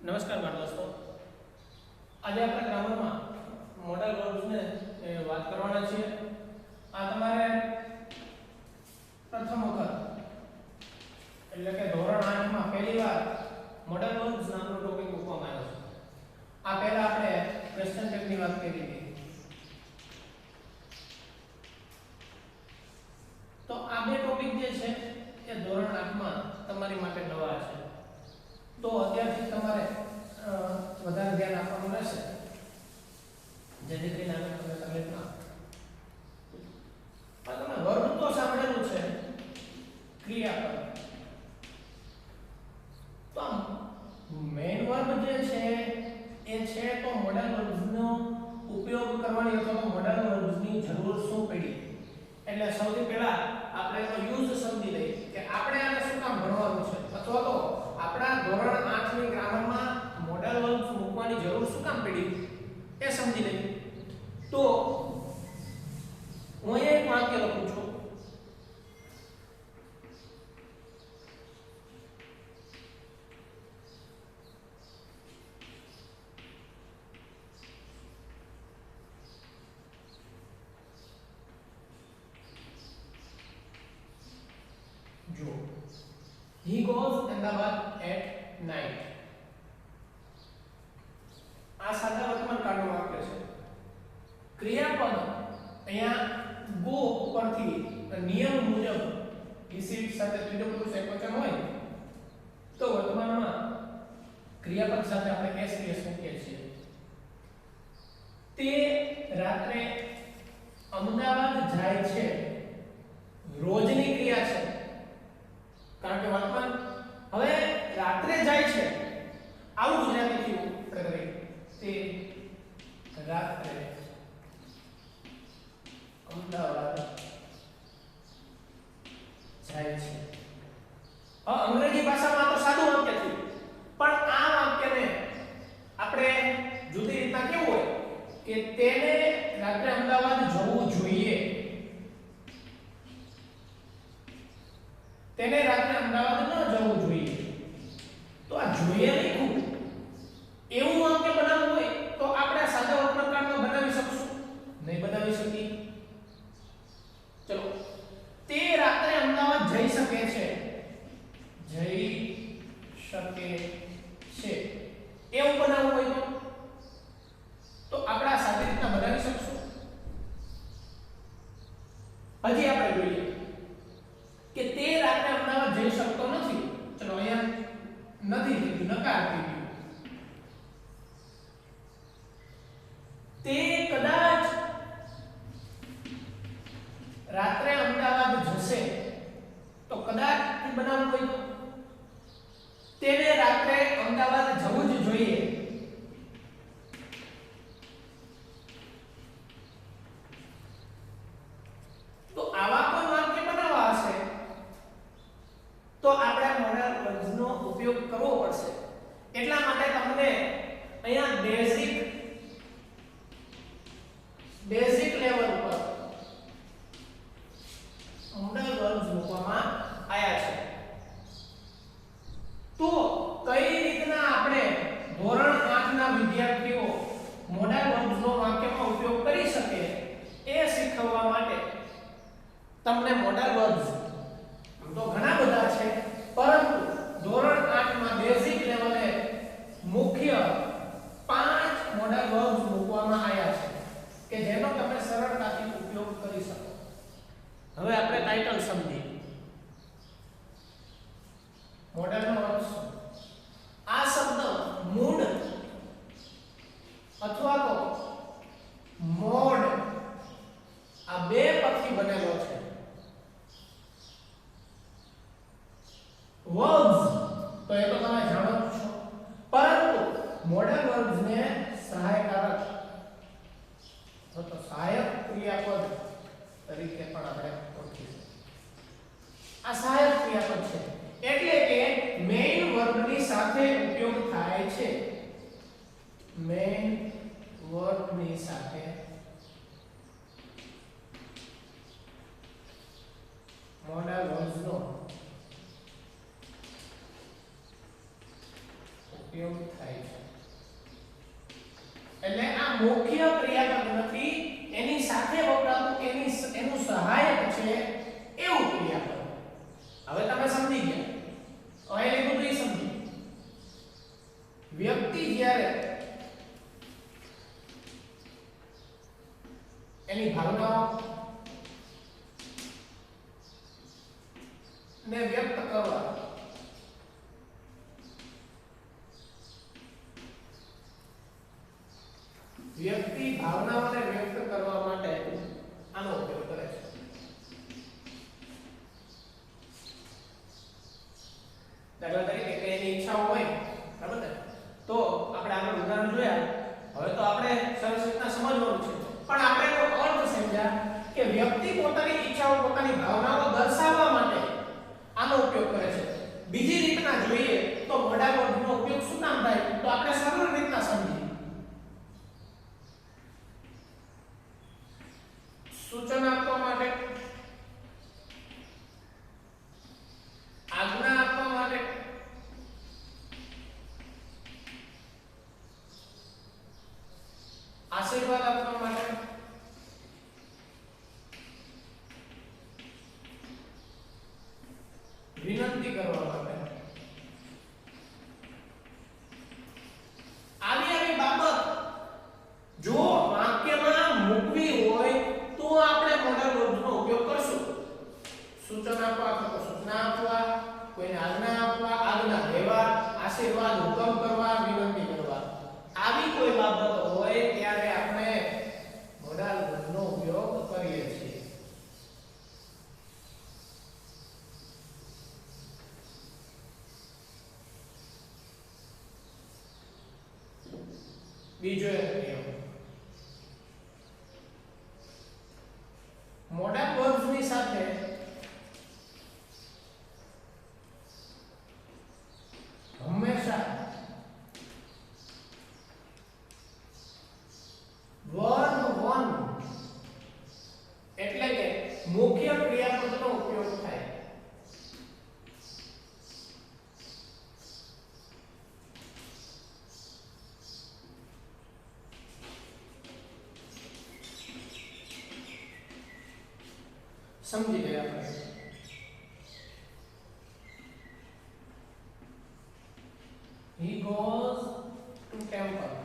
નમસ્કાર બાળ દોસ્તો, આજે આપણે ગ્રામરમાં મોડલ વર્બ્સને વાત કરવાના છીએ. આ તમારે પ્રથમ વખત એટલે કે ધોરણ 8 માં પહેલીવાર મોડલ વર્બ્સ નામનો ટોપિક મૂકવામાં આવ્યો છે. આ પહેલા આપણે ક્વેશ્ચન ટેગની વાત કરી હતી. તો આ બે ટોપિક જે છે એ ધોરણ 8 માં તમારી માટે નવા છે. તો અત્યારથી તમારે વધારે ધ્યાન આપવાનું રહેશે, જેથી કરીને આગળ તમે તકલીફ ના પડે. તમે વર્બ તો સાંભળેલું છે, ક્રિયાપદ. તો મેઇન વર્બ જે છે એ છે તો મોડલ વર્બ્સનો ઉપયોગ કરવાની અથવા તો મોડલ વર્બ્સની જરૂર શું પડી. એટલે સૌથી પહેલા આપણે એનો યુઝ સમજી લઈએ કે આપણે આને શું કામ ભણવાનું છે, અથવા તો આપણા ધોરણ 8 ની ગ્રામરમાં મોડલ વર્બ્સ મૂકવાની જરૂર શું કામ પડી એ સમજી લઈએ. તો હું એક વાક્ય લખું છું. જો he goes Ahmedabad at night. આ સાદા વર્તમાન કાળનું વાક્ય છે. ક્રિયાપદ અહીંયા go ઉપરથી નિયમ મુજબ ઇસિટ સાથે ત્રીજો પુરુષ એકવચન હોય તો વર્તમાનમાં ક્રિયાપદ સાથે આપણે s મૂકીએ છીએ. તે રાત્રે અમદાવાદ જાય છે. રોજની ક્રિયા છે, કારણ કે વર્તમાન હવે રાત્રે જાય છે. આવું ગુજરાતી થયું કરે તે રાત્રે અમદાવાદ જાય છે. અંગ્રેજી ભાષામાં તો સાદું વાક્ય થયું, પણ આ વાક્યને આપણે જુદી રીતના કેવું હોય કે તેને રાત્રે અમદાવાદ જવું જોઈએ. તેને રાત્રે અમદાવાદ ન જવું જોઈએ. તો આ જોઈએ નહીં ખૂબ એવું વાક્ય બનાવવું હોય તો આપણે સાદા વર્તમાનકાળમાં બનાવી શકશું? નહીં બનાવી શકીએ. ચલો, તે રાત્રે અમદાવાદ જઈ શકે છે. જઈ શકે છે એવું બનાવવું હોય તો આપણે આ સાદી રીતના બનાવી શકશું? હજી આપણે જોઈએ કે તે રાત્રે અમદાવાદ જઈ શકતો નથી. ચલો, અહીંયા નથી કીધું, નકાર કીધું. તે કદાચ રાત્રે અમદાવાદ જશે. તો કદાચ બનાવવું હોય તો તેને રાત્રે અમદાવાદ જવું જ જોઈએ. તો આવા કોઈ વાક્ય બનાવવા હશે તો આપણે મોડલ વર્બ્સનો ઉપયોગ કરવો પડશે. એટલા માટે તમને અહીંયા બેઝિક લેવલ પર મોડલ વર્બ્સ મૂકવામાં આવ્યા છે. તો કઈ રીતના આપણે ધોરણ 8 ના વિદ્યાર્થીઓ મોડલ વર્બ્સનો વાક્યમાં ઉપયોગ કરી શકે એ શીખવવા માટે તમને મોડલ વર્બ્સ તો ઘણા બધા છે, પરંતુ ધોરણ 8 માં બેઝિક લેવલે મુખ્ય 5 મોડલ વર્બ્સ મૂકવામાં આવ્યા છે કે જેનો તમે સરળતાથી ઉપયોગ કરી શકો. હવે આપણે ટાઇટલ સમજીએ. મોડલનો અર્થ શું? આ શબ્દ મૂડ અથવા તો મોડ આ બે પદથી બનેલો છે. વર્બ્સ તો એ તો તમે જાણો જ છો, પરંતુ મોડલ વર્બ્સ ને સહાયકારક તો સહાયક ક્રિયાપદ તરીકે પણ આપણે ઓળખીશું. આ સહાયક ક્રિયાપદ છે એટલે કે મેઇન વર્બની સાથે ઉપયોગ થાય છે. મેઇન વર્બની સાથે મોડલ વર્બ્સનો ઉપયોગ થાય છે. એટલે આ મુખ્ય ક્રિયાપદ નથી, એની સાથે વપરાતું એનું સહાયક છે એવું ક્રિયાપદ. હવે તમે સમજી ગયા, અહીં લખ્યું તો એ સમજી. વ્યક્તિ જ્યારે એની ભાવનાઓ ને વ્યક્ત કરવા વ્યક્તિ ભાવનાઓને વ્યક્ત કરવા માટે આનો ઉપયોગ કરે છે. દાખલા તરીકે કે એની ઈચ્છાઓ હોય, બરાબર ને, તો આપણે આગળ ઉદાહરણ જોયા. હવે તો આપણે સરસ રીતના સમજવાનું છે, પણ આપણે એનો અર્થ સમજ્યા કે વ્યક્તિ પોતાની ઈચ્છાઓ, પોતાની ભાવનાઓ દર્શાવવા માટે આનો ઉપયોગ કરે છે. બીજી રીતના જોઈએ તો મોડા વર્ગનો ઉપયોગ શું કામ થાય, તો આપણે સરળ રીતના સમજીએ. સૂચન આપવા માટે, આજ્ઞા આપવા માટે, આશીર્વાદ આપવા માટે, વિનંતી કરવા માટે, આવી બાબત જો વાક્યમાં મૂકવી હોય તો આપણે મોડલ વર્બનો ઉપયોગ કરશું. સૂચન આપવા અથવા સૂચના આપવા, કોઈને આજ્ઞા આપવા, આજ્ઞા દેવા, આશીર્વાદ, હુકમ કરવા, વિનંતી કરવા, આવી કોઈ બાબત હોય ત્યારે આપણે મોડલ વર્બનો ઉપયોગ કરીએ છીએ. બીજો એક નિયમ, મોડલ વર્બ્સની સાથે હંમેશા વર્બ 1 એટલે કે મુખ્ય ક્રિયાપદનો ઉપયોગ થાય. સમજી ગયા આપણે. He goes to temple.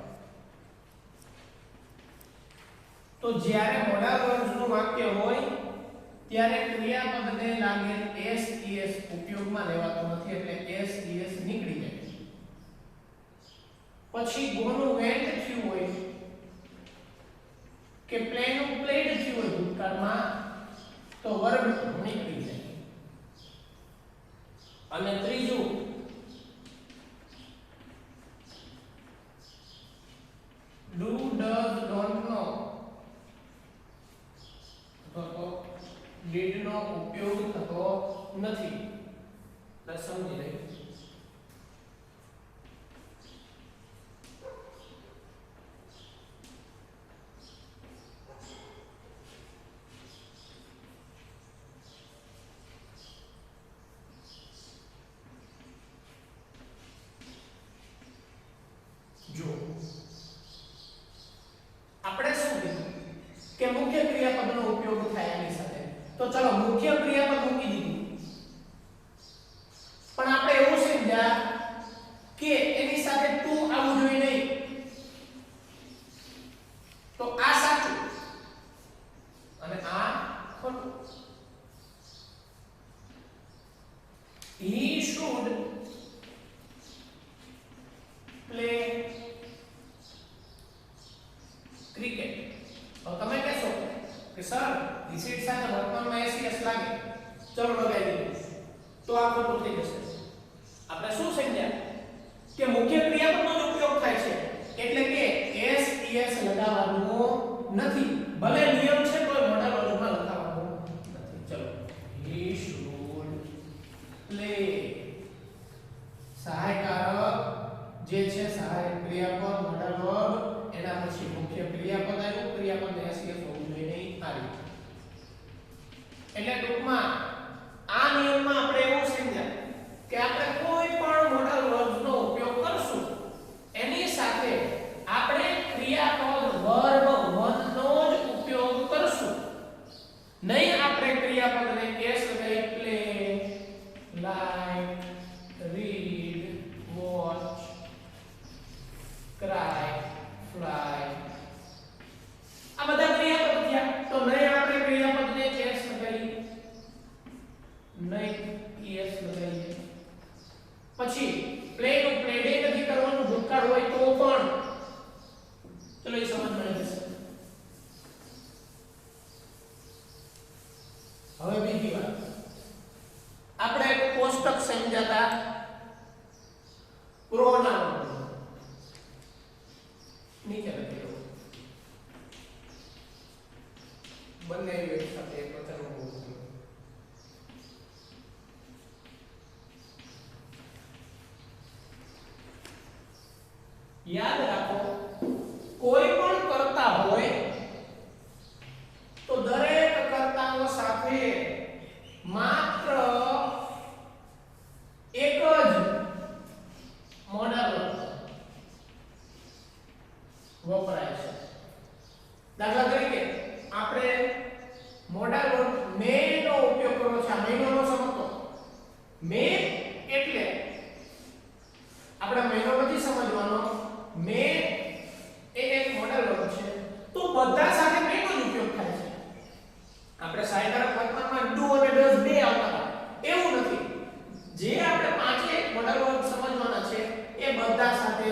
તો જ્યારે મોડા વર્ગનું વાક્ય હોય ત્યારે ક્રિયાપદને લાગેલ s ઉપયોગમાં લેવાતો નથી, એટલે s નીકળી જાય. પછી ગોનું વેન્ટ થયું હોય કે પ્લેનું પ્લેડ થયું હોય ભૂતકાળમાં, તો વર્બ નીકળી જાય. અને ત્રીજું, ડુ, ડઝ, ડોન્ટ નો તો ડીડ નો ઉપયોગ થતો નથી. સમજી લઈએ. જો આપણે શું કીધું કે મુખ્ય ક્રિયાપદનો ઉપયોગ થાય એની સાથે, તો ચલો મુખ્ય ક્રિયાપદ મૂકી દીધું, પણ આપણે એવું સમજ્યા કે એની સાથે ટુ આવવું જોઈએ નહીં, તો આ સાચું અને આ ખોટું. He should play cricket. તો તમે કહેશો કે સર રિસીટ સાથે વર્તમાનમાં એસીએસ લાગે, ચલો લગાવી દીધું, તો આ ખોટું થઈ જશે. આપણે શું સમજ્યા કે મુખ્ય ક્રિયાપદનો જ ઉપયોગ થાય છે, એટલે કે એસ લગાવવાનું નથી, ભલે નિયમ છે તો મોડલ વર્ગમાં લગાવવાનું નથી. ચલો, he should play સહાયકારક જે છે સહાયક ક્રિયાપદ મોડલ વર્બ, એના પછી મુખ્ય ક્રિયાપદ આવ્યું, ક્રિયાપદ એસીએસ હોવું જોઈએ નહીં, આવી. એટલે ટૂંકમાં આ નિયમમાં આપણે એવું સમજ્યા કે આપણે કોઈ પણ મોડલ વર્બ્સનો ઉપયોગ કરશું કોષ્ટક સમજાતા પ્રોનાઉન નીચે લખી દો બંને એક સાથે એક વચન બોલવું યાદ રાખો કોઈ પણ કર્તા હોય તો દરેક કર્તાઓ સાથે માત્ર એક જ મોડલ વપરાય છે. દાખલા તરીકે આપણે મોડલ વર્બ મે નો ઉપયોગ કરવો છે. આ મહિનો નો સમજતો મે એટલે આપણે મહિનો નથી સમજવાનો. મે એ એક મોડલ વર્બ છે તો બધા સાથે મે નો જ ઉપયોગ થાય છે. આપણે સાહિત્યિક વર્તમાનમાં ડુ અને ડઝ બે આવતા હતા એવું નથી. જે આપણે પાંચે મોડલ વર્બ સમજવાના છે એ બધા સાથે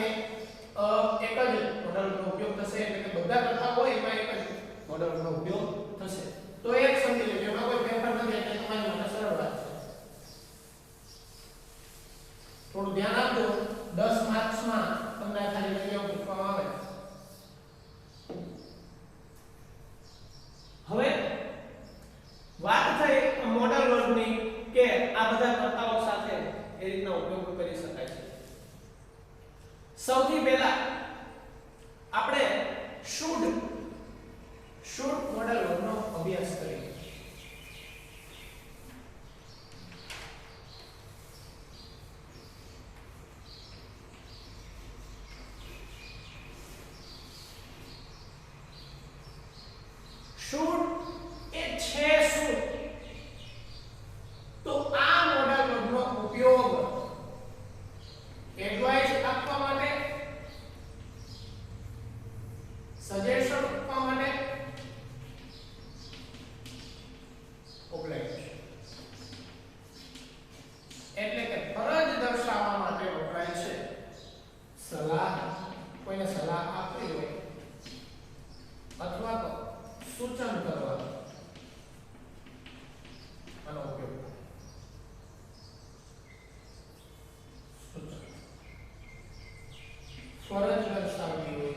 એક જ મોડલ નો ઉપયોગ થશે. એટલે કે બધા કરતા હોય એમાં એક જ મોડલ નો ઉપયોગ થશે. તો એક સમજી લેજો એમાં કોઈ ફેરફાર નથી એટલે તમારી માટે સરળ વાત છે. થોડું ધ્યાન આપજો 10 માર્ક્સમાં તમને ખાલી જગ્યાઓ પૂછવામાં આવે. હવે વાત થઈ મોડલ વર્બની કે આ બધા કર્તાઓ સાથે એ રીતના ઉપયોગ કરી શકાય છે. સૌથી પહેલા આપણે should મોડલ વર્બનો અભ્યાસ કરીએ. should એ છે શું? તો આ મોડલ વર્બનો ઉપયોગ એડવાઇસ આપવા માટે, સજેશન આપવા માટે વપરાય છે. એટલે કે ફરજ દર્શાવવા માટે વપરાય છે. સલાહ, કોઈને સલાહ આપવી હોય અથવા તો સૂચન કરવા આનો ઉપયોગ સૂચન. ફરજ દર્શાવવી હોય,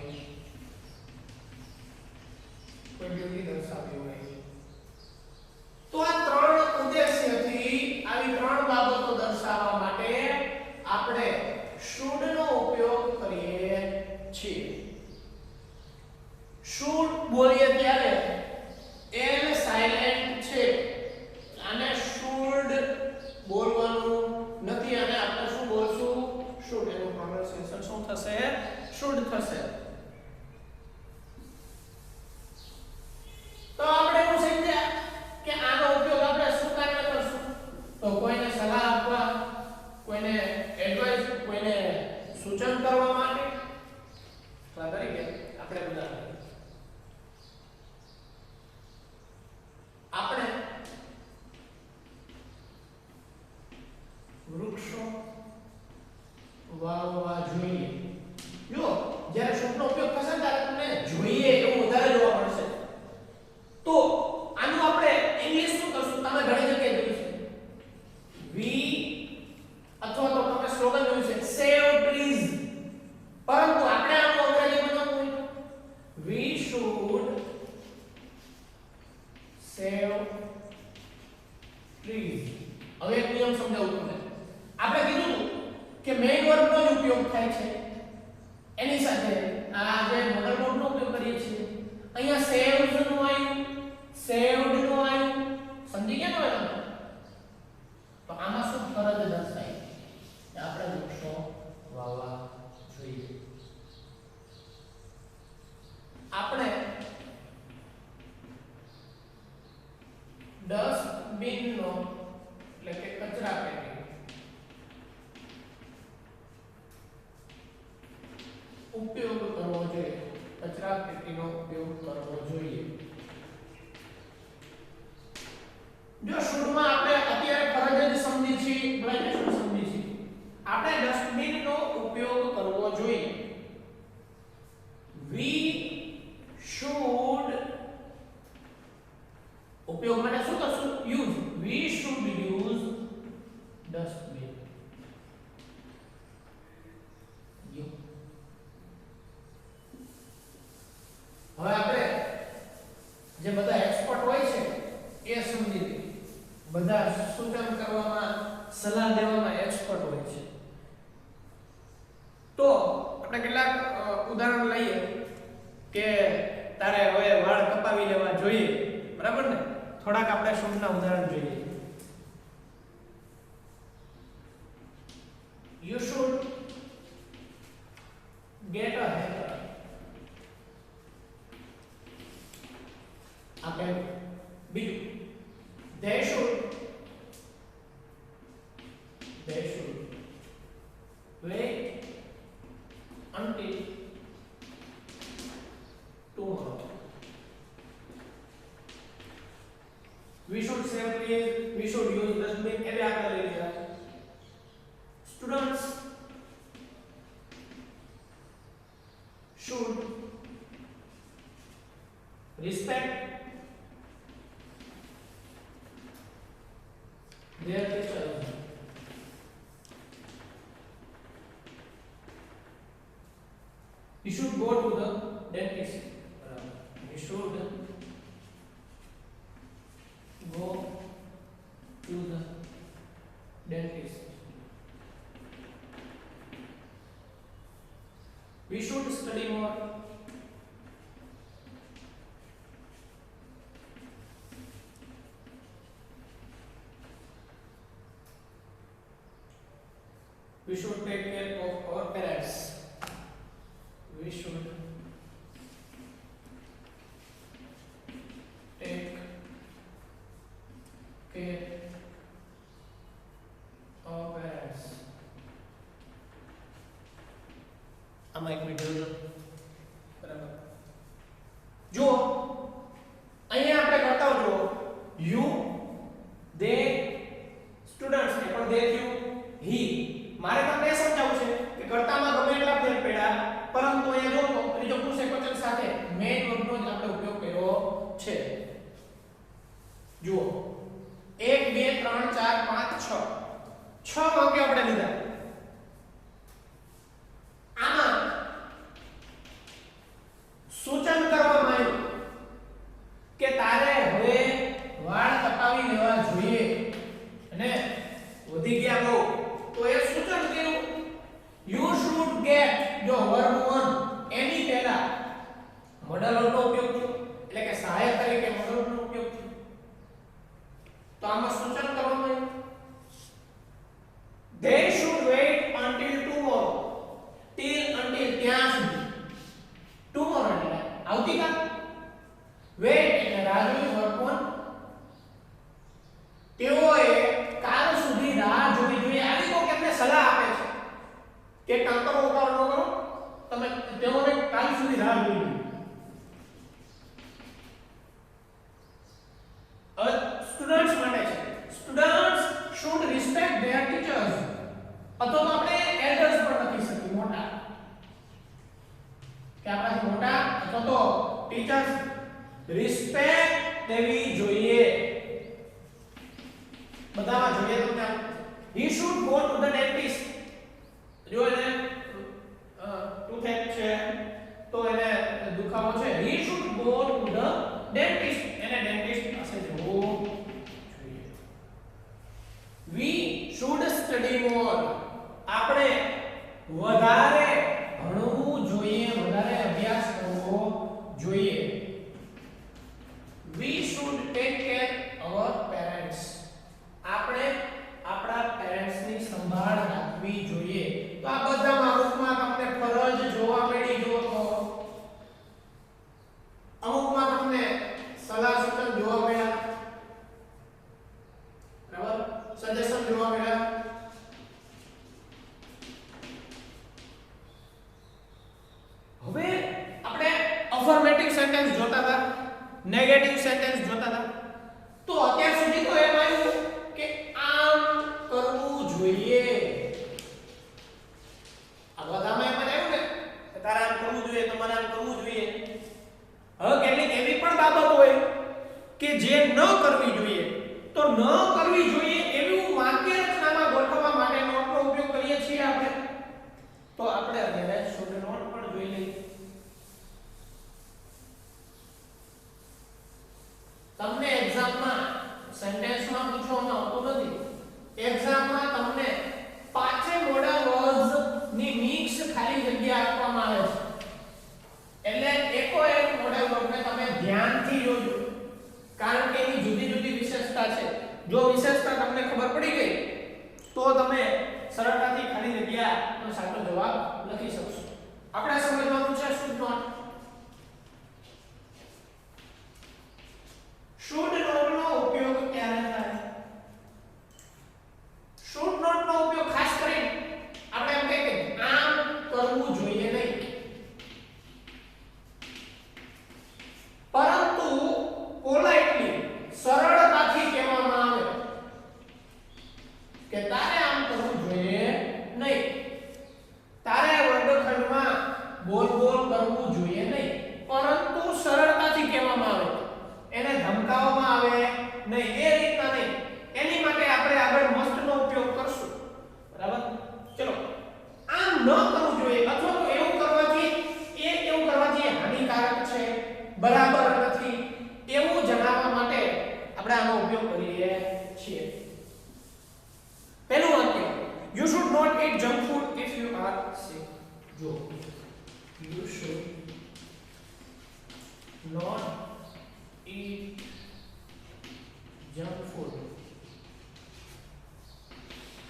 કોઈ ડ્યુટી દર્શાવવી હોય તો આ ત્રણ ઉદ્દેશ્યથી આવી ત્રણ બાબતો દર્શાવવા માટે આપણે should નો ઉપયોગ કરીએ છીએ. should બોલીએ ત્યારે l સાયલેન્ટ છે. આને should બોલવાનું નથી અને આપણે શું બોલશું? should. એનું પ્રોનાઉન્સિએશન શું થશે? should થશે. તો આપણે એવું સમજ્યા કે આનો ઉપયોગ આપણે શું કારણે કરશું? તો કોઈને સલાહ આપવા, કોઈને એડવાઇસ, કોઈને સૂચન કરવા માટે. તરીકે આપણે બધા આપણે વૃક્ષો વાવવા જોઈએ. જો જ્યારે શબ્દનો ઉપયોગ થશે ત્યારે તમને જોઈએ એવું વધારે જોવા મળશે. તો આનું આપણે ઇંગ્લિશ શું કરશું? તમે ઘણી જગ્યાએ જોયું છે. વી અથવા તો તમે સ્લોગન જોયું છે સેવ ટ્રીઝ. પરંતુ આપણે આનું અંગ્રેજી બનાવવું હોય વી શુડ સેવ ટ્રીઝ. હવે એક નિયમ સમજાવું તમને. આપણે કીધું કે મેઇન વર્બનો જ ઉપયોગ થાય છે. એની સાથે આ જે મોડલ વર્બનો ઉપયોગ કરીએ છીએ. અહીંયા સેવ્ડ નું આવ્યું, સેવ્ડ નું આવ્યું. સમજી ગયા ને તમે? તો આમાં શું ફરજ દર્શાય કે આપણે વૃક્ષો વાવવા જોઈએ. આપણે ડસ્ટબિન નો એટલે કે કચરા પેટી ઉપયોગ કરવો જોઈએ. કચરા પેટીનો ઉપયોગ કરવો જોઈએ. જો શુડમાં આપણે અત્યારે ફરજ જ સમજી છે, બ્લાઇન્ડ સમજી છે. આપણે ડસ્ટબિન નો ઉપયોગ કરવો જોઈએ. વી શુડ ઉપયોગ માટે શું કરશું? Use. We should use dustbin. સૂચન કરવામાં સલાહ દેવામાં એક્સપર્ટ હોય છે. તો આપણે કેટલાક ઉદાહરણ લઈએ કે તારે હવે વાળ કપાવી લેવા જોઈએ, બરાબર ને? થોડાક આપણે શૂટના ઉદાહરણ જોઈએ. You should get a haircut. આપણે બીજું they should wait until tomorrow. We should save trees, we should use dustbin. એ આપણે લઈ લીધા. Students should respect their teachers. You should go to the dentist. You should go to the dentist. We should study more. We should take care of our parents. We should take care of parents. આમાં એક minute જોજો, બરાબર? જો અહીંયા આપણે કરતા જો you they students ને પણ દે થયું હી. મારે તમને એ સમજાવવું છે કે કર્તામાં ગમે એટલા ફેર પડ્યા, પરંતુ અહીંયા જો ત્રીજો પુરુષ એકવચન સાથે મેઇન વર્બનો જ આપણે ઉપયોગ કર્યો છે. જુઓ 1 2 3 4 5 6 વાક્યો આપણે લીધા. આમાં સૂચન કરવામાં આવ્યું કે તારે હવે વાળ કપાવી લેવા જોઈએ અને વધી ગયા બહુ, તો એ સૂચન કર્યું you should get. જો વર્બ 1 એની પહેલા મોડલ વર્બનો ઉપયોગ થયો, એટલે કે સહાયક તરીકે મોડલ વર્બનો ઉપયોગ થયો. તો આમાં સૂચન કરવામાં આવ્યું they should wait until tomorrow. until ત્યાં સુધી. tomorrow એટલે આવતીકાલ. wait એટલે રાહ જોવી, વર્બ 1. તેઓએ કાલ સુધી રાહ જોવી જોઈએ. આવી કોઈ એમને સલાહ આપે છે કે કામ કરો ઉતાવળ ન કરો, તમે તેઓને કાલ સુધી રાહ જોવી જોઈએ. સ્ટુડન્ટ્સ માટે છે students should respect their teachers. અથવા તો આપણે એલ્ડર્સ પણ લખી શકીએ, મોટા કે આપણાથી મોટા અથવા તો ટીચર્સ રિસ્પેક્ટ દેવી જોઈએ. બધામાં જોઈએ તમને. he should go to the dentist. જો એને toothache છે તો એને દુખાવો છે, he should go to the dentist. એને ડેન્ટિસ્ટ પાસે જવું જોઈએ. we should study more. આપણે વધારે ભણવું જોઈએ, વધારે અભ્યાસ કરવો જોઈએ. we should take care our parents. આપણે આપણા પેરેન્ટ્સની સંભાળ રાખવી જોઈએ. તો આ બધામાં અમુકમાં તમને ફરજ જોવા મળી, જો તો અમુકમાં તમને સલાહ સૂચન જોવા મળ્યા, બરાબર? સજેશન જોવા મળ્યા. હવે આપણે અફર્મેટિવ સેન્ટેન્સ જોતા હતા, નેગેટિવ સેન્ટેન્સ જોતા હતા. તો અત્યાર સુધી તો એમ આવ્યું કે આમ કરવું જોઈએ. આ બધામાં એમ આવ્યું ને કે તારે આમ કરવું જોઈએ, તમારે આમ કરવું જોઈએ. હવે કેટલીક એવી પણ બાબત હોય કે જે ન કરવી જોઈએ, તો ન કરવી જોઈએ એવું વાક્ય રચનામાં વિશેષતા તમને ખબર પડી ગઈ તો તમે સરળતાથી ખાલી જગ્યાનો સાચો જવાબ લખી શકશો. આપણે સમજવાનું છે શુડ નોટ. શુડ નોટ નો ઉપયોગ ક્યારે થાય? શુડ નોટ નો ઉપયોગ ખાસ કરીને આપણે એમ કહીએ કે આમ કરવું જોઈએ નહીં, પરંતુ પોલાઇટલી સરળતાથી કહેવામાં આવે કે તારે આમ કરવું જોઈએ નહીં, તારે વર્ગખંડમાં બોલ બોલ કરવું જોઈએ નહીં, પરંતુ સરળતાથી કહેવામાં આવે, એને ધમકાવવામાં આવે નહીં, એ રીતના નહીં. એની માટે આપણે આગળ મસ્ટ નો ઉપયોગ કરશું. બરાબર? ચલો, આમ ન કરવું જોઈએ અથવા તો એવું કરવાથી હાનિકારક છે, બરાબર નથી, એવું જણાવવા માટે આપણે આનો ઉપયોગ કરીએ છીએ. પહેલું વાક્ય, you should not eat junk food if you are sick. જો you should not eat junk food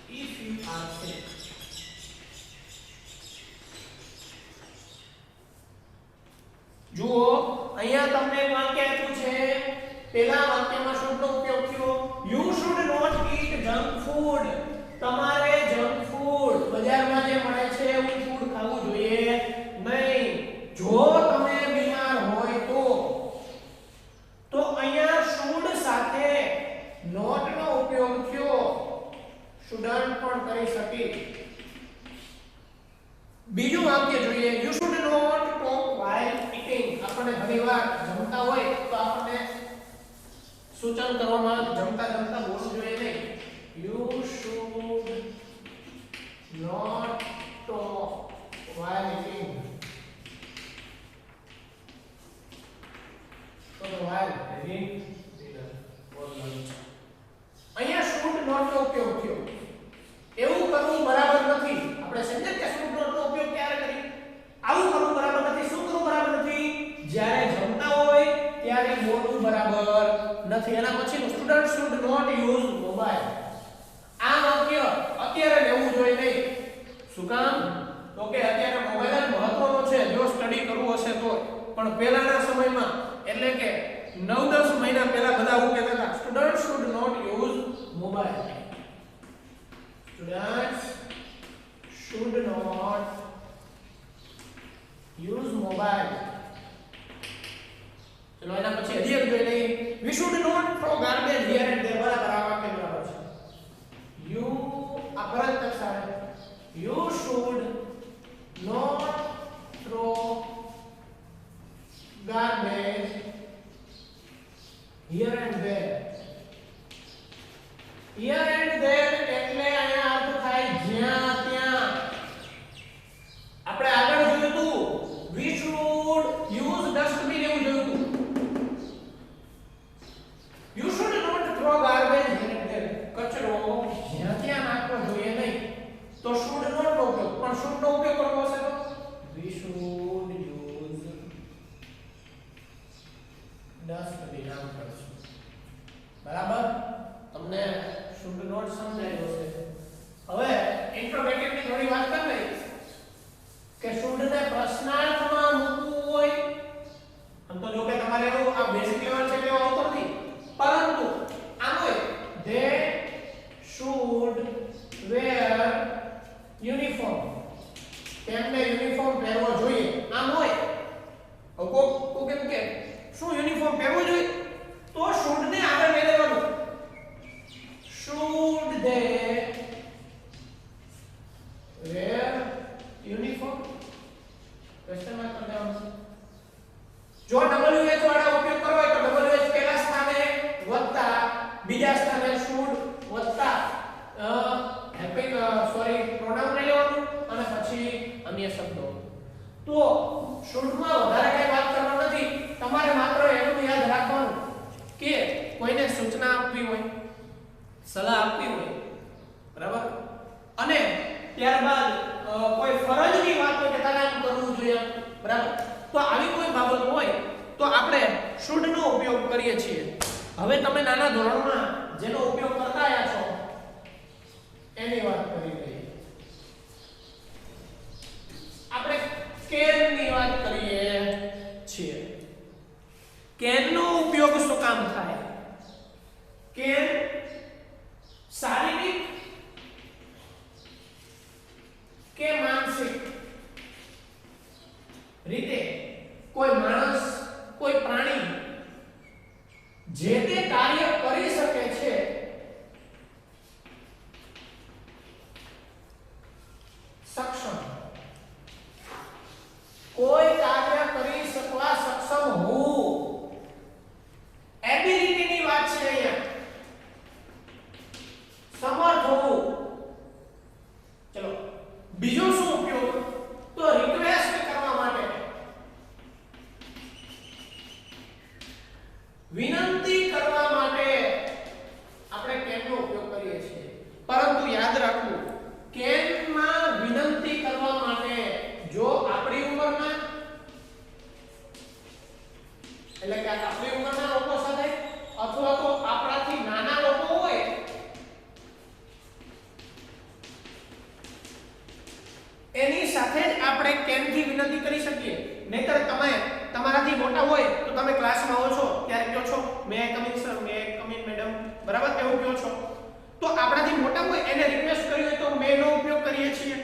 if you are sick. જુઓ અહીંયા તમને એક વાક્ય આપ્યું છે, પહેલા વાક્યમાં શુડ નો ઉપયોગ થયો. you should not eat junk food. તમારે જંક ફૂડ બજારમાં જે મળે છે એવું ફૂડ ખાવું જોઈએ નહીં. જો તમે બીમાર હોય તો અહીંયા શુડ સાથે નોટ નો ઉપયોગ થયો, શુડન્ટ પણ કરી શકી. બીજું વાક્ય જોઈએ, you should not talk while eating. આપણે ઘણીવાર જમતા હોય તો આપણને સૂચન કરવામાં જમતા બોલવું જોઈએ નહીં. You should not talk while eating. So while having dinner or lunch. અહીંયા should not નો ઉપયોગ થયો. એવું કરવું બરાબર નથી. આપણે સમજ્યા કે should not નો ઉપયોગ ક્યારે કરી? આવું કરવું બરાબર નથી. શું કરવું બરાબર નથી? જ્યારે જમતા હોય ત્યારે બોલવું બરાબર નથી. એના પછીનું student should not use mobile. આ વાક્ય અત્યારે લેવું જોઈએ નહીં. શું કામ? તો કે અત્યારે મોબાઈલ જ મહત્વનો છે જો સ્ટડી કરવું હશે તો. પણ પહેલાના સમયમાં એટલે કે 9-10 મહિના પહેલા બધા એવું કહેતા હતા student should not use mobile. Students should not use mobile. ચલો એના પછી હજી એક જોઈ લઈએ. We should not throw garbage here and there. બરાબર આ વાક્ય બરાબર છે. You અપરાધ દર્શાવે. You should not throw garbage here and there. Here and there એટલે અહીંયા અર્થ થાય જ્યાં ત્યાં. આપણે આગળ જોયું હતું we should use dustbin એવું જોયું હતું. You should not throw garbage here and there. કચરો જ્યાં ત્યાં નાખવો જોઈએ નહીં. તો should not નો ઉપયોગ. પણ should નો ઉપયોગ કરવો હશે તો we should use dustbin આમ કરશું. બરાબર? તમને should not સમજાયું હશે. હવે ઇન્ટ્રોગેટિવ ની થોડી વાત કરી લઈએ કે should ને પ્રશ્નાર્થમાં મૂકવું હોય આમ તો જો કે તમારે એવું આ બેઝિક લેવલ છે એટલે આવતો નથી, પરંતુ આમ હોય they should wear uniform. તેમને યુનિફોર્મ પહેરવો જોઈએ. આમ હોય કોક એમ કે શું યુનિફોર્મ પહેરવો જોઈએ તો should ને આગળ લઈ લેવાનું. Should they wear uniform? Question mark કરી દેવાનું. જો WH વાળા ઉપયોગ કરવો હોય તો WH પહેલા સ્થાને વત્તા બીજા સ્થાને should વત્તા પ્રોનાઉન લઈ લેવાનું અને પછી અન્ય શબ્દો. તો should માં વધારે કઈ વાત કરવાની નથી. તમારે માત્ર એટલું યાદ રાખવાનું કે કોઈને સૂચના આપવી હોય, સલાહ આપવી હોય, બરાબર, અને ત્યારબાદ કોઈ ફરજની વાત હોય કે તારે આમ કરવું જોઈએ, બરાબર, તો આવી કોઈ બાબત હોય તો આપણે should નો ઉપયોગ કરીએ છીએ. હવે તમે નાના ધોરણમાં જેનો ઉપયોગ કરતા આયા છો એની વાત કરી લઈએ. આપણે કેન ની વાત કરીએ છીએ. કેન નો ઉપયોગ શું કામ થાય? કેન શારીરિક કે માનસિક રીતે કોઈ માણસ કોઈ પ્રાણી જે તે કાર્ય કરી શકે છે સક્ષમ, કોઈ કાર્ય કરી શકવા સક્ષમ હોવું, એબિલિટી ની વાત છે અહીંયા. સમર્થ હોવું. ચલો બીજો શું ઉપયોગ? તો રિક્વેસ્ટ કરવા માટે, વિનંતી કરવા માટે આપણે કેનનો ઉપયોગ કરીએ છીએ. પરંતુ યાદ રાખવું, કેનમાં વિનંતી કરવા માટે જો આપણી ઉંમરના એટલે કે આપણી ઉંમરના લોકો સાથે અથવા તો આપણાથી નાના લોકો હોય એની સાથે જ આપણે કેનથી વિનંતી કરી શકીએ. નહીતર તમે તમારાથી મોટા હોય તો તમે ક્લાસમાં હો છો ત્યારે કહો છો may come in sir, may come in madam, બરાબર એવું કહો છો. તો આપણાથી મોટા હોય એને રિક્વેસ્ટ કરી હોય તો મે નો ઉપયોગ કરીએ છીએ.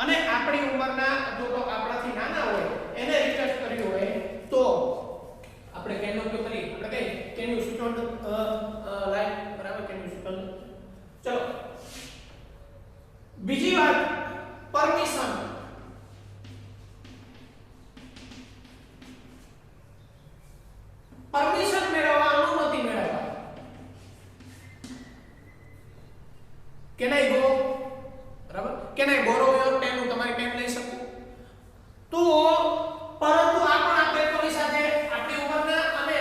અને આપણી ઉંમરના જો તો આપણાથી નાના હોય એને રિક્વેસ્ટ કરી હોય તો આપણે કેન નો ઉપયોગ કરીએ. આપણે કહીએ can you switch on light, બરાબર, કેન યુ સ્વિચ ઓન. ચલો બીજી વાત, પરમિશન. પરમિશન મેળવવા, અનુમતિ મેળવવા. કેન આઈ ગો, બરાબર, can I borrow your pen, હું તમારી પેન લઈ શકું? તો પરંતુ આ પણ આપણે કોની સાથે, આપણી ઉંમરના અને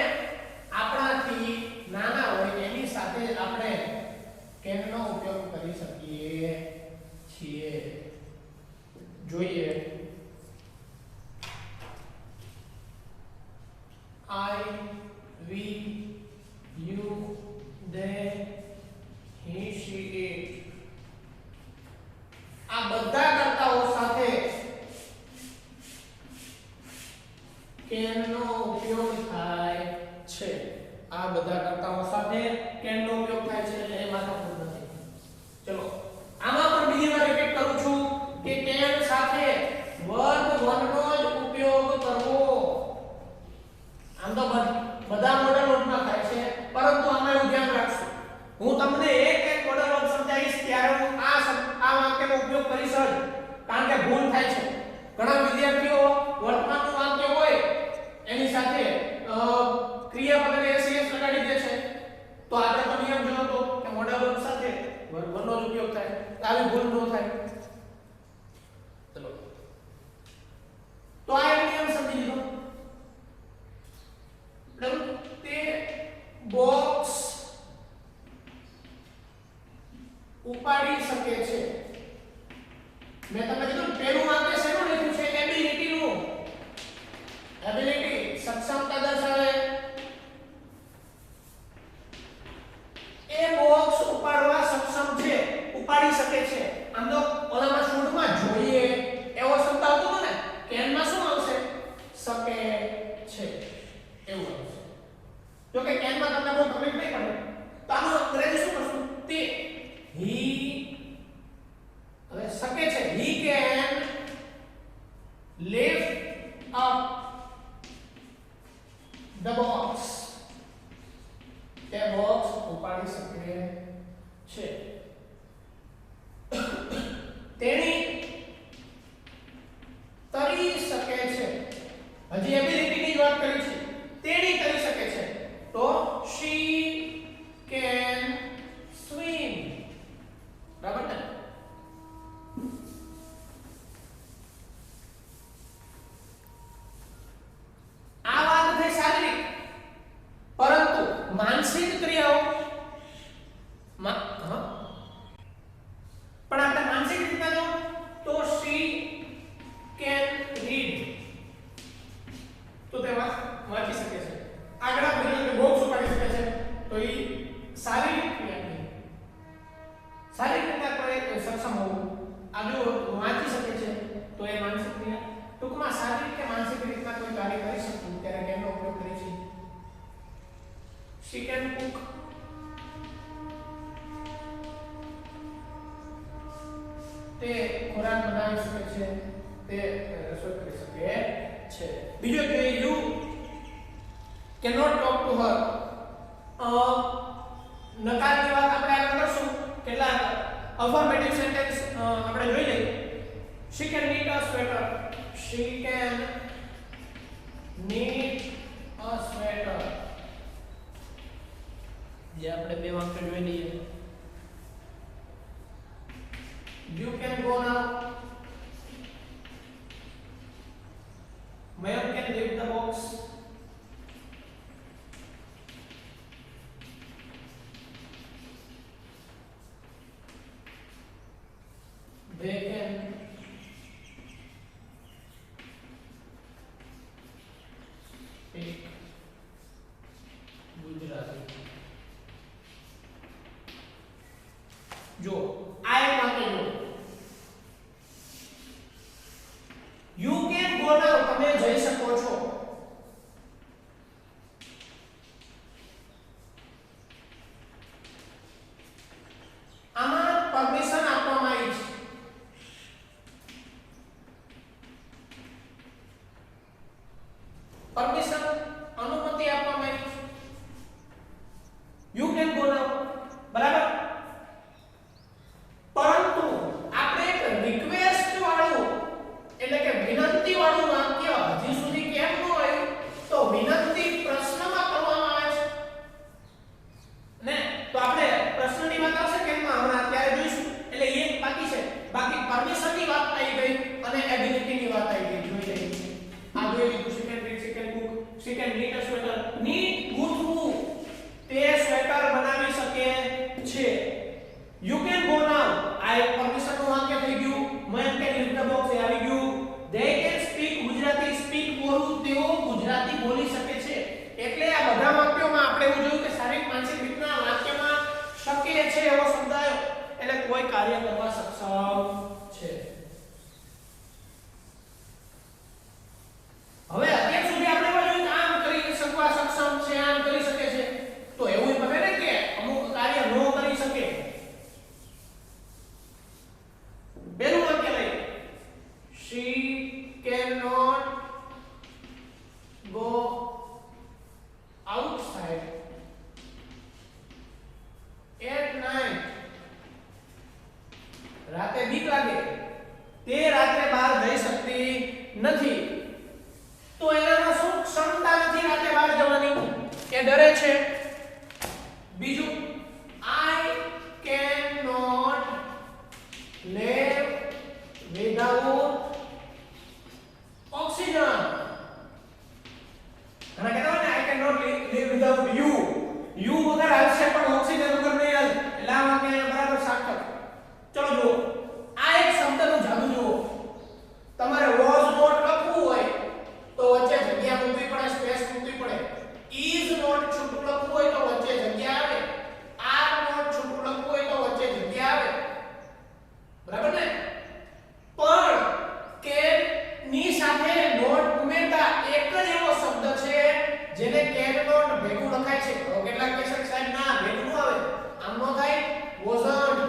આપણાથી નાના હોય એની સાથે આપણે કેનનો ઉપયોગ કરી શકીએ છીએ. જોઈએ I, we, you, they, he, she, it. આ બધા કર્તાઓ સાથે કેનનો ઉપયોગ થાય છે. આ બધા કર્તાઓ સાથે કેનનો ઉપયોગ થાય છે એટલે એ મહત્વપૂર્ણ નથી. ચલો આમાં પણ બીજી વાર રિપીટ કરું છું કે કેન સાથે વર્ગ વનનો જ ઉપયોગ કરવો. આમ તો બધા મોડલ વર્ગમાં થાય છે, પરંતુ આમાં એવું ધ્યાન રાખશું, હું તમને એક એક મોડલ વર્ગ સમજાવીશ ત્યારે હું આ વાક્યનો ઉપયોગ કરીશ જ, કારણ કે ભૂલ થાય છે. ઘણા વિદ્યાર્થીઓ વર્તમાનનું વાક્ય હોય એની સાથે ક્રિયાપદ અને એસએસ લગાડી દે છે. તો આપણે તો નિયમ જોયો તો કે મોડલ વર્ગ સાથે વર્ગ વનનો જ ઉપયોગ થાય, આવી ભૂલ ન થાય. ચલો તો આ એક નિયમ સમજી લીધો. તે બોક્સ ઉપાડી શકે છે. મેં તમને કીધું પહેલું વાક્ય શેનું લખ્યું છે? એબિલિટી નું. એબિલિટી સક્ષમતા દર્શાવે. એ બોક્સ ઉપાડવા સક્ષમ છે, ઉપાડી શકે છે. આમ તો ઓલામાં શૂન્યમાં જોઈએ એવો શબ્દ આવતો હતો ને, કેનમાં શું આવશે? શકે છે એવું આવશે. જો કે કેનમાં તમને બહુ તકલીફ નહીં પડે તો આનું અંગ્રેજી શું કરશું? તે હી, હવે શકે છે, he can lift up the box. તે બોક્સ ઉપાડી શકે છે. તેણી તરી શકે છે. હજી એબિલિટી ની વાત કરી છે. તેણી તરી શકે છે તો she can swim, બરાબર ને? આ વાત થઈ શારીરિક, પરંતુ માનસિક ક્રિયાઓ તે ખોરાક બનાવી શકે છે, તે રસોઈ કરી શકે છે. બીજો કે you cannot talk to her. નકારની વાત આપણે આગળ કરશું. કેટલાક અફર્મેટિવ સેન્ટેન્સ આપણે જોઈ લઈએ. she can knit a sweater. she can knit a sweater. જે આપણે બે વાક્ય જોઈ લઈએ. you can go now. Mayank can lift the box. They can speak Gujarati. જો આ એક વાક્ય જો you can go now, તમે જઈ શકો છો. આમાં પરમિશન આપવામાં આવી છે. પરમિશન અનુમતિ આપવામાં આવી છે. you can go now, બરાબર. પરંતુ આપણે એક રિક્વેસ્ટ વાળું એટલે કે વિનંતી વાળું વાક્ય હજી સુધી કેમ ન આવ્યું? તો વિનંતી પ્રશ્નમાં કરવામાં આવે છે ને, તો આપણે પ્રશ્નની વાત આવશે કેમમાં હમણાં અત્યારે જોઈશું. એટલે એક બાકી છે. બાકી પરમિશનની વાત આવી ગઈ અને એબિલિટીની વાત આવી ગઈ. જોઈ લઈએ. આ જોઈ લીધું. Second book, second knit sweater. Knit ગૂંથવું, તે સ્વેટર બનાવી શકે છે. You can go now. આ એક પરમિશન નું વાક્ય થઈ ગયું. મયંક કે lift the box એ આવી ગયું. They can speak Gujarati. speak બોલવું, તેઓ ગુજરાતી બોલી શકે છે. એટલે આ બધા વાક્યોમાં આપણે એવું જોયું કે શારીરિક માનસિક રીતના વાક્યમાં શક્ય છે એવો શબ્દ આવ્યો એટલે કોઈ કાર્ય કરવા સક્ષમ છે. હવે અત્યાર સુધી આપણે એવા જોયું કે આમ કરી શકવા સક્ષમ છે, આમ કરી શકે છે. તો એવું બને ને કે અમુક કાર્ય ન કરી શકે. પહેલું વાક્ય લઈએ. she cannot go outside at night. રાતે બીક લાગે, તે રાત્રે બહાર જઈ શકતી નથી. તો એનામાં શું ક્ષમતા નથી રાતે બહાર જવાની, એ ડરે છે. બીજું, I cannot live without oxygen. ઘણા કહેતા હોય ને I cannot live without you. You વગર હાલશે પણ ઓક્સિજન વગર નહીં હાલે. એટલે આ વાક્ય બરાબર સાર્થક. ચલો જુઓ, આ એક શબ્દનું જાદુ જુઓ. તમારે was not લખવું હોય તો વચ્ચે જગ્યા મૂકવી પડે, સ્પેસ મૂકવી પડે. is not છૂટું લખવું હોય તો વચ્ચે જગ્યા આવે. are not છૂટું લખવું હોય તો વચ્ચે જગ્યા આવે. બરાબર ને? પણ કે ની સાથે નોટ ઉમેરતા એક જ એવો શબ્દ છે જેને કેન નોટ ભેગું લખાય છે. તો કેટલાક કહેશે કે સાહેબ ના ભેગું ન આવે, આમ નો થાય, wasn't.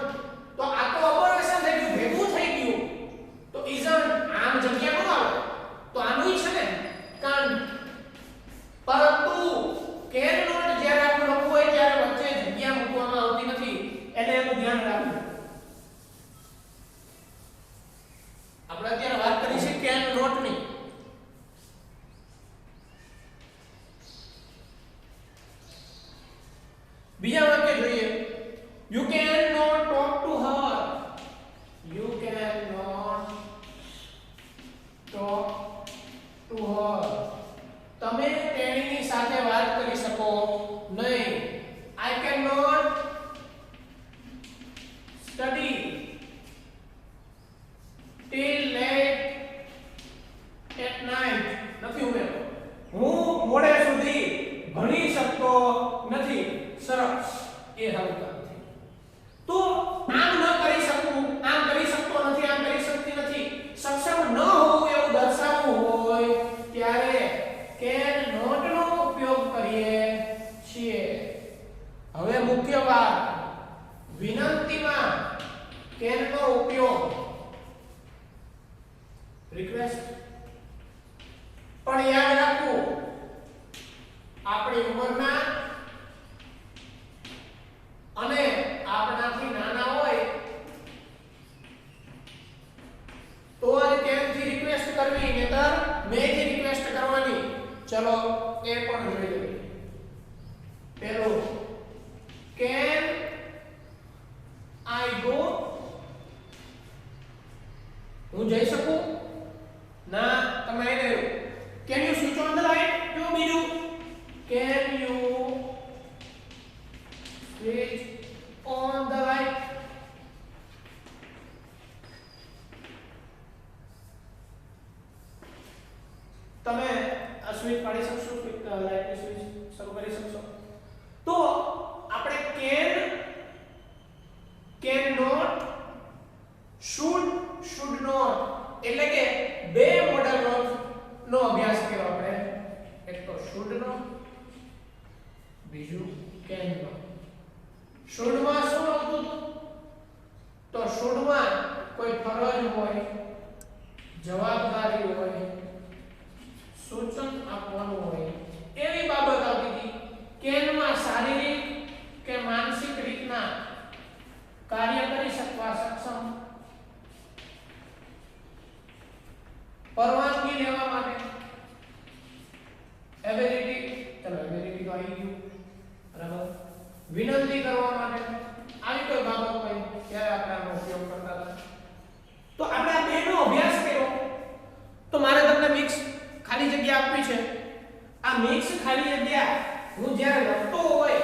તો આ તો અપરવેશન થઈ ગયું, ભેગું થઈ ગયું. તો isn't આમ જગ્યા ન આવે. તો આનું છે ને કાન. પરંતુ કેન નોટ જ્યારે આપણે લખવું હોય ત્યારે વચ્ચે જગ્યા મૂકવામાં આવતી નથી. એટલે એનું ધ્યાન રાખવું. આપણે અત્યારે વાત કરી છે કેન નોટ ની. બીજા વાક્ય જોઈએ. You cannot talk to her. You cannot talk to her. તમે તેણીની સાથે વાત કરી શકો નહીં. I cannot study till late at night. નથી ઉમેરો. હું મોડે સુધી ભણી શકતો નથી. સરસ, એ હલકા નથી. તો આમ ન કરી શકું, આમ કરી શકતો નથી, આમ કરી શકતી નથી, સક્ષમ ન હોવું એવું દર્શાવવું હોય ત્યારે કેન નોટ નો ઉપયોગ કરીએ છીએ. હવે મુખ્ય વાત, વિનંતીમાં કેન નો ઉપયોગ કેન નોટ, શુડ નોટ, એટલે કે બે મોડલ વર્બ નો અભ્યાસ કર્યો આપણે. એક તો શુડ નો, બીજું કેન નો. શુડ માં શું આવતું હતું? તો શુડ માં કોઈ ફરજ હોય, જવાબદારી હોય, સૂચન આપવાનું હોય, એવી બાબત આવતી હતી. કેન માં શારીરિક કે માનસિક રીતના કાર્ય કરી શકવા સક્ષમ, પરવાનગી લેવા માટે, એબિલિટી, ચલો એબિલિટી તો આવી ગયું બરાબર, વિનંતી કરવા માટે, આવી કોઈ બાબત હોય ત્યારે આપણે આનો ઉપયોગ કરતા હતા. તો આપણે આ બેનો અભ્યાસ કર્યો. તો મારે તમને મિક્સ ખાલી જગ્યા આપવી છે. આ મિક્સ ખાલી જગ્યા હું જ્યારે લખતો હોય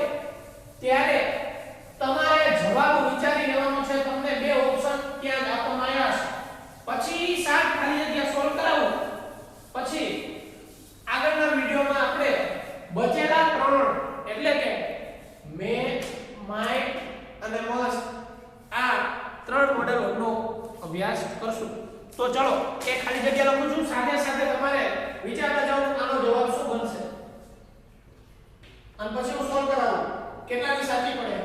ત્યારે તમારે જવાબ વિચારી લેવાનો છે. તમને બે ઓપ્શન ત્યાં જ આપવામાં આવ્યા છે. પછી 7 ખાલી જગ્યા સોલ્વ કરાવું. પછી આગળના વિડિયોમાં આપણે બચેલા 3 એટલે કે મે, માઇટ અને મસ્ટ આ 3 મોડેલોનો અભ્યાસ કરશું. તો ચલો એ ખાલી જગ્યા લખું છું, સાથે સાથે તમારે વિચારતા જાઓ આનો જવાબ શું બનશે અને પછી હું સોલ્વ કરાવું કેટલાની સાચી પડે.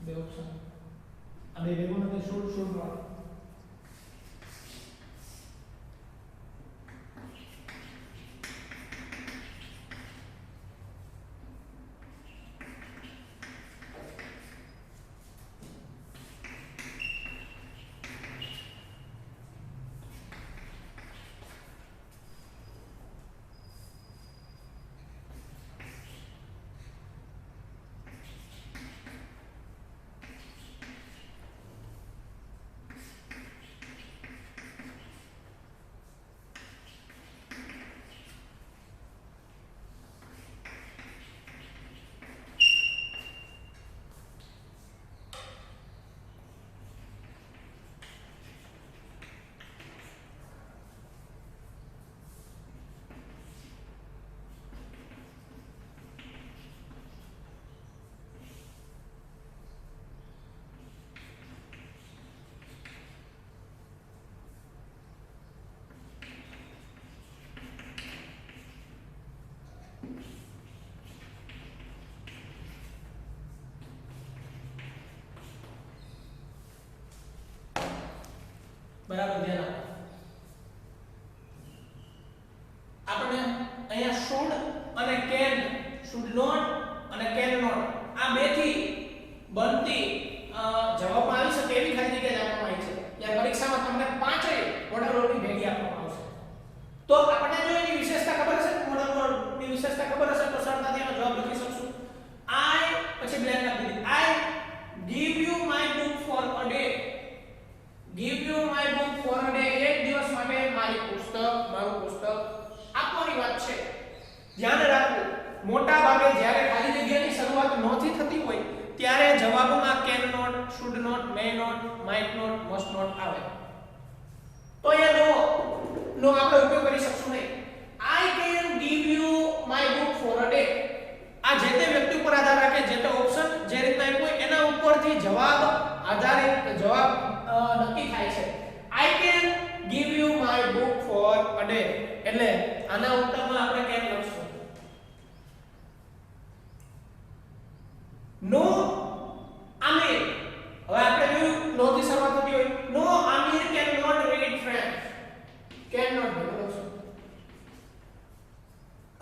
બે ઓપ્શન આ બે ભેગું નથી શુડ નોટ. બરાબર ધ્યાન આપો. આપણે અહીંયા should અને can, should not અને can not આ બે થી બનતી જવાબમાં આવી શકે એવી ખાલી જગ્યા આપવામાં આવી છે. યાર પરીક્ષામાં તમને પાંચેય મોડલ વર્બની ભેગી આપવામાં આવશે. તો આપણને જો એની વિશેષતા ખબર હશે, મોડલ વર્બની વિશેષતા ખબર હશે તો સરળતાથી એનો જવાબ લખી શકશું. I પછી બ્લેન્ક આપી દીધી. I give you my book for a day. Give you my book for a day. એક દિવસ માટે મારું પુસ્તક આપવાની વાત છે. ધ્યાન રાખવું મોટા ભાગે જ્યારે ખાલી જગ્યાની શરૂઆત નોથી થતી હોય ત્યારે જવાબમાં can not, should not, may not, might not, must not આવે. તો અહીંયા નો આપણે ઉપયોગ કરી શકશું નહીં. I can give you my book for a day. આ જે તે વ્યક્તિ ઉપર આધાર રાખે, જે તે ઓપ્શન જે રીતના આપ્યો હોય એના ઉપરથી જવાબ આધારિત જવાબ નક્કી થાય છે. I can give you my book for a day. એટલે આના ઉત્તરમાં આપણે કેમ લખશું? નો આમિર. હવે આપણે જોયું નો થી શરૂઆત થતી હોય. No Aamir can not read French. Can not લખશું.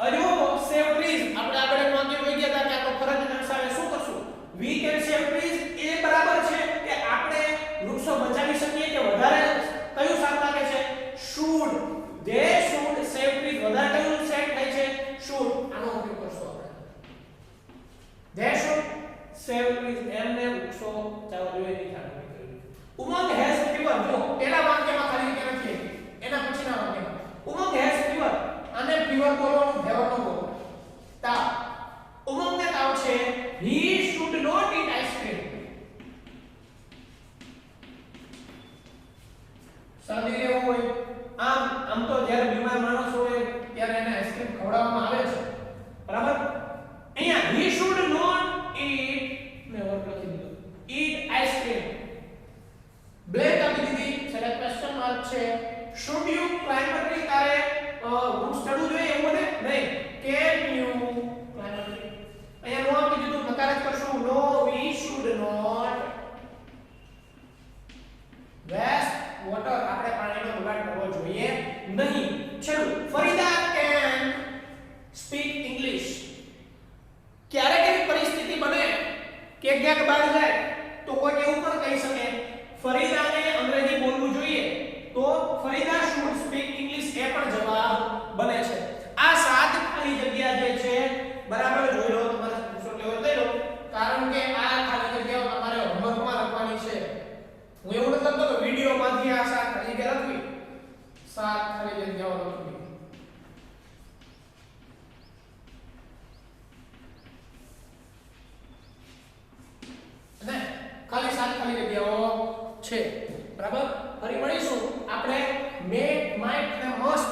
અયો સેવ ટ્રીઝ. આપણે આગળ વાક્ય જોઈ ગયા હતા કે આ તો ફરજ દર્શાવે. શું કરશું? We can save trees. એ બરાબર છે કે આપણે વૃક્ષો બચાવી શકીએ કે વધારે કયું સારું લાગે છે? Should. they should save trees. વધારે કયું સેટ થાય છે? શુડ. આનો ઉપયોગ કરશું આપણે. they should save trees. એમને વૃક્ષો બચાવવા જોઈએ ની થાય. ઉમંગ હેઝ ફીવર. જો પહેલા વાક્યમાં ખાલી કે નથી એના પછીના વાક્યમાં ઉમંગ હેઝ ફીવર. અને ફીવર બોલવાનું ફેવર નો બોલો. તાવ. ઉમંગને તાવ છે. he should not eat ice cream. શરદી રહેવું હોય આમ તો જ્યારે બીમાર માણસ હોય ત્યારે એને આઈસ્ક્રીમ ખવડાવવામાં આવે છે, બરાબર? અહીંયા he should not eat, મેં વર્ક લખી દીધો, eat ice cream. બ્લેક આપી દીધી, છેલ્લે ક્વેશ્ચન માર્ક છે. should you climb a tree? તારે વૃક્ષ ચડવું જોઈએ એવું ને? નહીં. can you climb a tree? અહીંયા નો આપી દીધું, નકાર જ કરશું. no we should not waste water. આપણે પાણીનો બગાડ કરવો જોઈએ નહીં. ચલો, ફરીદા કેન સ્પીક ઇંગ્લિશ. ક્યારેક એવી પરિસ્થિતિ બને કે ક્યાંક બહાર જાય તો કોઈ એવું પણ કહી શકે ફરીદાને અંગ્રેજી બોલવું જોઈએ, તો ફરીદા શુડ સ્પીક ઇંગ્લિશ એ પણ જવાબ બને છે. આ 7 ખાલી જગ્યા જે છે બરાબર જોઈ લો, તમારે સ્ક્રીનશોટ લેવો લઈ લો, કારણ કે આ ખાલી જગ્યાઓ તમારે હોમવર્કમાં લખવાની છે. હું એવું નથી લખતો કે વિડિયોમાંથી આ 7 ખાલી જગ્યા લખવી, 7 ખાલી જગ્યાઓ લખવી. અને ખાલી 7 ખાલી જગ્યાઓ છે, બરાબર? ફરી મળીશું આપણે મે, માઇટ અને મસ્ટ